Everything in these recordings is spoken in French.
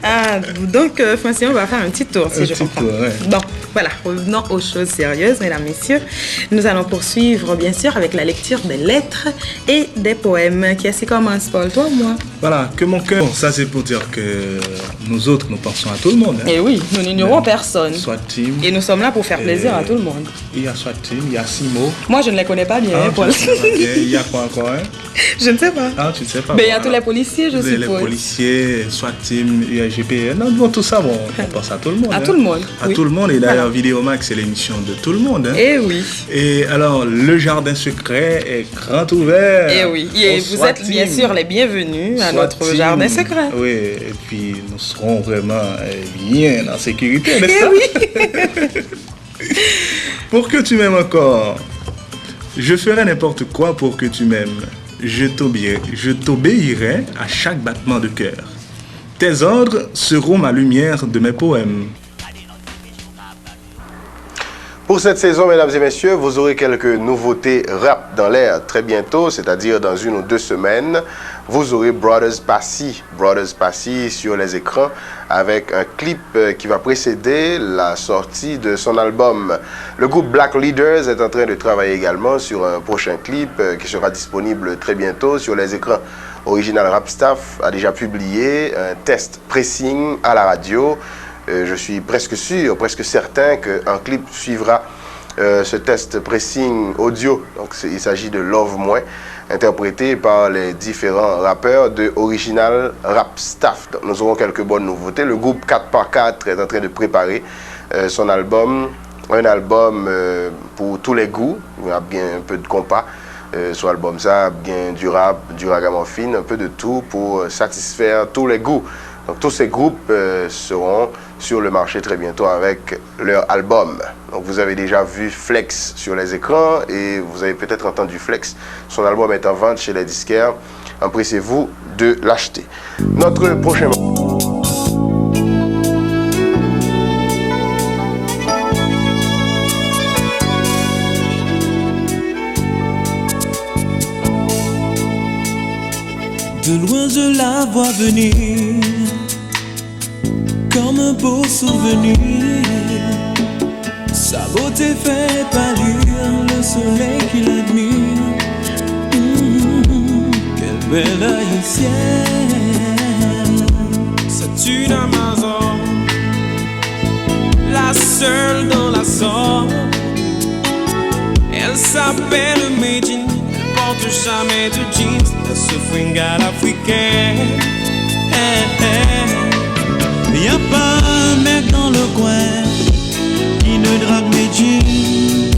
Ah, donc, Francine, on va faire un petit tour, si je comprends. Ouais. Bon, voilà, revenons aux choses sérieuses, mesdames, messieurs. Nous allons poursuivre, bien sûr, avec la lecture des lettres et des poèmes. Qui est-ce qui commence, Paul, toi ou moi? Voilà, que mon cœur. Bon, ça, c'est pour dire que nous autres, nous pensons à tout le monde. Hein. Eh oui, nous n'ignorons personne. Soit Tim. Et nous sommes là pour faire plaisir à tout le monde. Il y a soit Tim, il y a Simo. Moi, je ne les connais pas bien, hein, Paul. Il y a quoi encore, hein? Je ne sais pas. Ah, tu ne sais pas. Mais il y a tous les policiers, je suppose. Les policiers, soit Tim, UGPN. Non, bon, tout ça, bon, on pense à tout le monde. À tout le monde. À tout le monde. Et d'ailleurs, Vidéomax, c'est l'émission de tout le monde. Hein. Eh oui. Et alors, le jardin secret est grand ouvert. Eh oui. Et vous êtes bien sûr les bienvenus à notre jardin secret. Oui, et puis nous serons vraiment bien en sécurité, n'est-ce pas? Oui. Pour que tu m'aimes encore, je ferai n'importe quoi pour que tu m'aimes. Je t'obéirai à chaque battement de cœur. Tes ordres seront ma lumière de mes poèmes. Pour cette saison, mesdames et messieurs, vous aurez quelques nouveautés rap dans l'air très bientôt, c'est-à-dire dans 1 ou 2 semaines. Vous aurez Brothers Passy sur les écrans avec un clip qui va précéder la sortie de son album. Le groupe Black Leaders est en train de travailler également sur un prochain clip qui sera disponible très bientôt sur les écrans. Original Rap Staff a déjà publié un test pressing à la radio. Je suis presque sûr, presque certain qu'un clip suivra ce test pressing audio. Donc il s'agit de Love Moi, interprété par les différents rappeurs de Original Rap Staff. Donc, nous aurons quelques bonnes nouveautés. Le groupe 4x4 est en train de préparer son album, un album pour tous les goûts. Il y a bien un peu de compas sur l'album, ça, bien du rap, du ragamuffin, un peu de tout pour satisfaire tous les goûts. Donc tous ces groupes seront sur le marché très bientôt avec leur album. Donc vous avez déjà vu Flex sur les écrans et vous avez peut-être entendu Flex. Son album est en vente chez les disquaires. Empressez-vous de l'acheter. Notre prochain... De loin je la vois venir, comme un beau souvenir. Sa beauté fait pâlir le soleil qui l'admire. Quelle belle haïtienne. C'est une Amazone, la seule dans la zone. Elle s'appelle Medine. Porte jamais de jeans, elle se fringale africaine. Y'a pas un mec dans le coin qui ne drague mes jeans.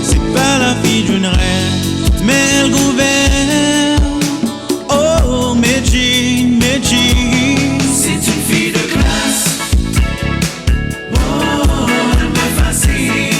C'est pas la fille d'une reine, mais elle gouverne. Oh, mes jeans, mes jeans. C'est une fille de classe. Oh, elle me fascine.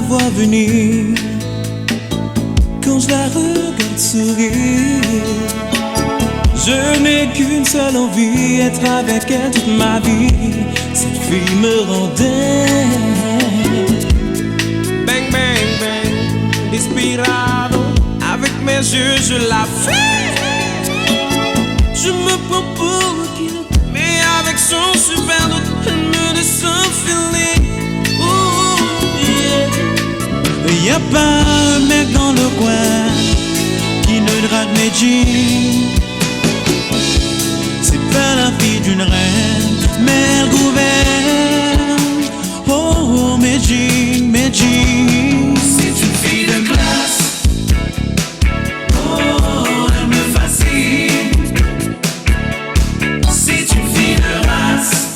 Vois venir, quand je la regarde sourire, je n'ai qu'une seule envie, être avec elle toute ma vie. Cette fille me rendait bang bang bang, inspirado. Avec mes yeux je la fais. Je me prends pour qui, mais avec son super look, elle me descend feeling. Y'a pas un mec dans le coin qui ne drague mes jeans. C'est pas la fille d'une reine, mais elle gouverne. Oh, mes jeans, mes jeans. C'est une fille de classe. Oh, elle me fascine. C'est une fille de race.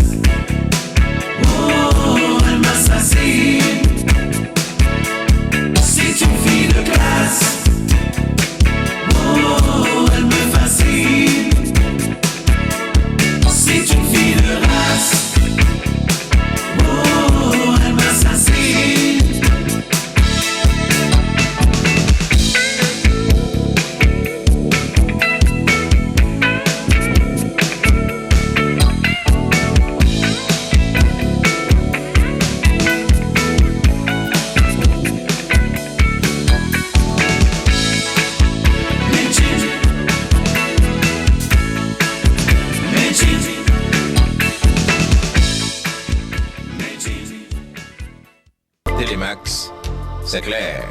C'est clair,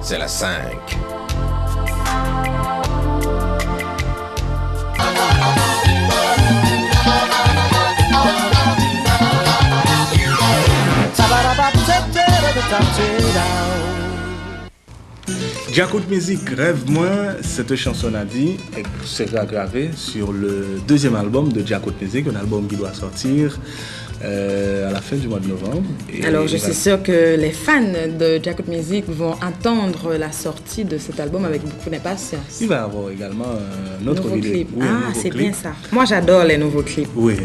c'est la 5. J'écoute musique, rêve-moi, cette chanson a dit, sera gravée sur le deuxième album de J'écoute musique, un album qui doit sortir à la fin du mois de novembre. Et alors je suis sûre que les fans de J'écoute musique vont attendre la sortie de cet album avec beaucoup d'impatience. Il va y avoir également un autre vidéo. Clip. Oui, ah, c'est bien ça. Moi j'adore les nouveaux clips. Oui,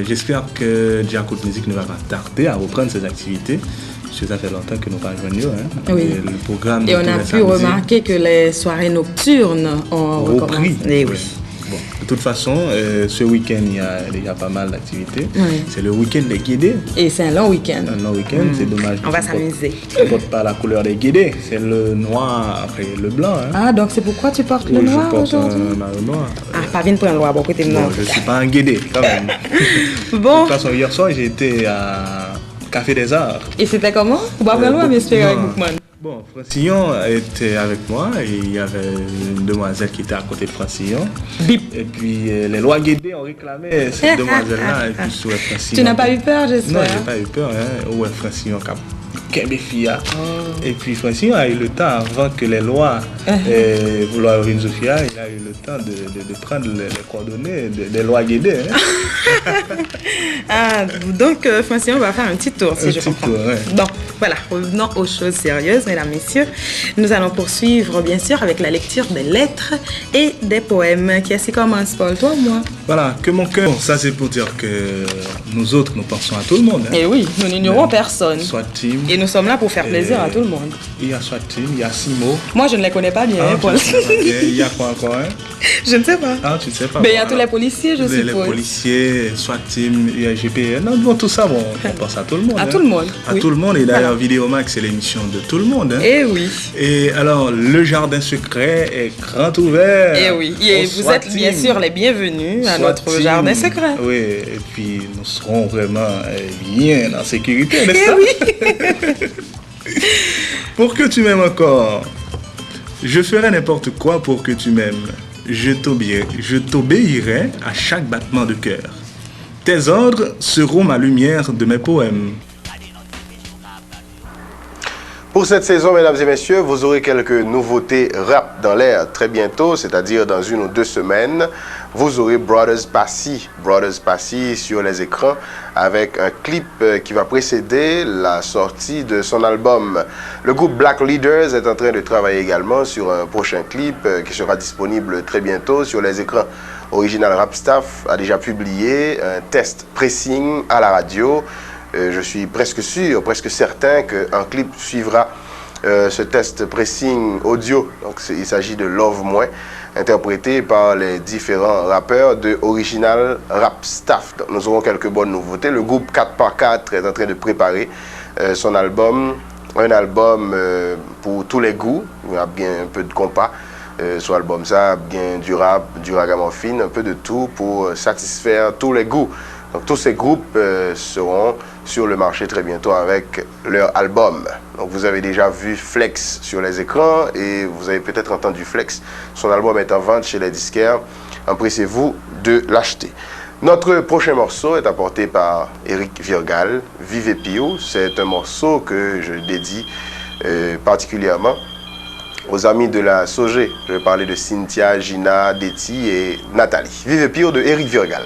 j'espère que J'écoute musique ne va pas tarder à reprendre ses activités. Parce que ça fait longtemps que nous ne rejoignons. Oui. Et le programme et on a pu remarquer que les soirées nocturnes ont recommencé. Oui. Bon, de toute façon, ce week-end, il y a déjà pas mal d'activités. Oui. C'est le week-end des guédés. Et c'est un long week-end. Un long week-end, c'est dommage. On va s'amuser. Tu ne portes pas la couleur des guédés, c'est le noir après le blanc. Hein. Ah, donc c'est pourquoi tu portes le noir aujourd'hui? Je porte un noir. Ah, pas vine pour un noir, bon côté noir. Bon, je ne suis pas un guédé, quand même. Bon. De toute façon, hier soir, j'ai été à Café des Arts. Et c'était comment? Vous pas loin, monsieur avec Bookman. Bon, Francillon était avec moi et il y avait une demoiselle qui était à côté de Francillon. Bip. Et puis les lois guédées ont réclamé cette demoiselle-là. Et puis sur Francillon. Tu n'as pas eu peur, j'espère? Non, j'ai pas eu peur. Hein. Ouais, Francillon Kembefia. Et puis Francillon a eu le temps, avant que les lois vouloir une Zofia, il a eu le temps de prendre les coordonnées des lois guédées. Hein. Ah, donc Francillon va faire un petit tour, si je comprends. Donc voilà, revenons aux choses sérieuses, mesdames, messieurs. Nous allons poursuivre, bien sûr, avec la lecture des lettres et des poèmes. Qui est-ce qui commence, Paul, toi ou moi? Voilà, que mon cœur. Bon, ça c'est pour dire que nous autres, nous pensons à tout le monde. Hein. Et oui, nous n'ignorons personne. Soit Tim. Et nous sommes là pour faire plaisir à tout le monde. Il y a Swatim, il y a Simo. Moi, je ne les connais pas bien, Paul. Il y a quoi encore, hein? Je ne sais pas. Ah, tu ne sais pas. Mais il y a tous les policiers, je suppose. Les policiers, Swatim, il y a GPN. Non, bon, tout ça, bon, on pense à tout le monde. À tout le monde. À tout le monde. Et d'ailleurs, Vidéomax, c'est l'émission de tout le monde. Hein? Eh oui. Et alors, le jardin secret est grand ouvert. Eh oui. Et vous êtes bien sûr les bienvenus à notre jardin secret. Oui, et puis nous serons vraiment bien en sécurité, n'est-ce pas? Oui. Pour que tu m'aimes encore, je ferai n'importe quoi pour que tu m'aimes. Je t'obéirai à chaque battement de cœur. Tes ordres seront ma lumière de mes poèmes. Pour cette saison, mesdames et messieurs, vous aurez quelques nouveautés rap dans l'air très bientôt, c'est-à-dire dans 1 ou 2 semaines. Vous aurez Brothers Passy sur les écrans avec un clip qui va précéder la sortie de son album. Le groupe Black Leaders est en train de travailler également sur un prochain clip qui sera disponible très bientôt sur les écrans. Original Rap Staff a déjà publié un test pressing à la radio. Je suis presque sûr, presque certain qu'un clip suivra ce test pressing audio. Donc il s'agit de Love Moi, interprété par les différents rappeurs de Original Rap Staff. Donc, nous aurons quelques bonnes nouveautés. Le groupe 4x4 est en train de préparer son album, un album pour tous les goûts. Il y a bien un peu de compas sur l'album, ça, bien du rap, du ragamuffin, un peu de tout pour satisfaire tous les goûts. Donc tous ces groupes seront sur le marché très bientôt avec leur album. Donc vous avez déjà vu Flex sur les écrans et vous avez peut-être entendu Flex. Son album est en vente chez les disquaires. Empressez-vous de l'acheter. Notre prochain morceau est apporté par Eric Virgal, Vive Pio. C'est un morceau que je dédie particulièrement aux amis de la Sogé. Je vais parler de Cynthia, Gina, Deti et Nathalie. Vive Pio de Eric Virgal.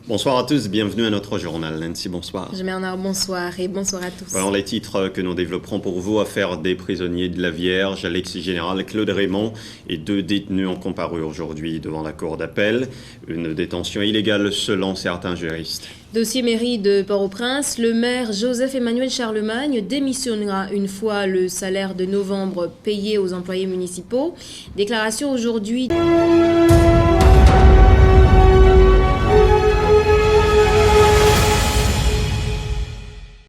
Bonsoir à tous, bienvenue à notre journal. Nancy, bonsoir. Bernard, bonsoir et bonsoir à tous. Alors, les titres que nous développerons pour vous: affaire des prisonniers de la Vierge, l'ex-général Claude Raymond et 2 détenus ont comparu aujourd'hui devant la cour d'appel. Une détention illégale selon certains juristes. Dossier mairie de Port-au-Prince, le maire Joseph-Emmanuel Charlemagne démissionnera une fois le salaire de novembre payé aux employés municipaux. Déclaration aujourd'hui.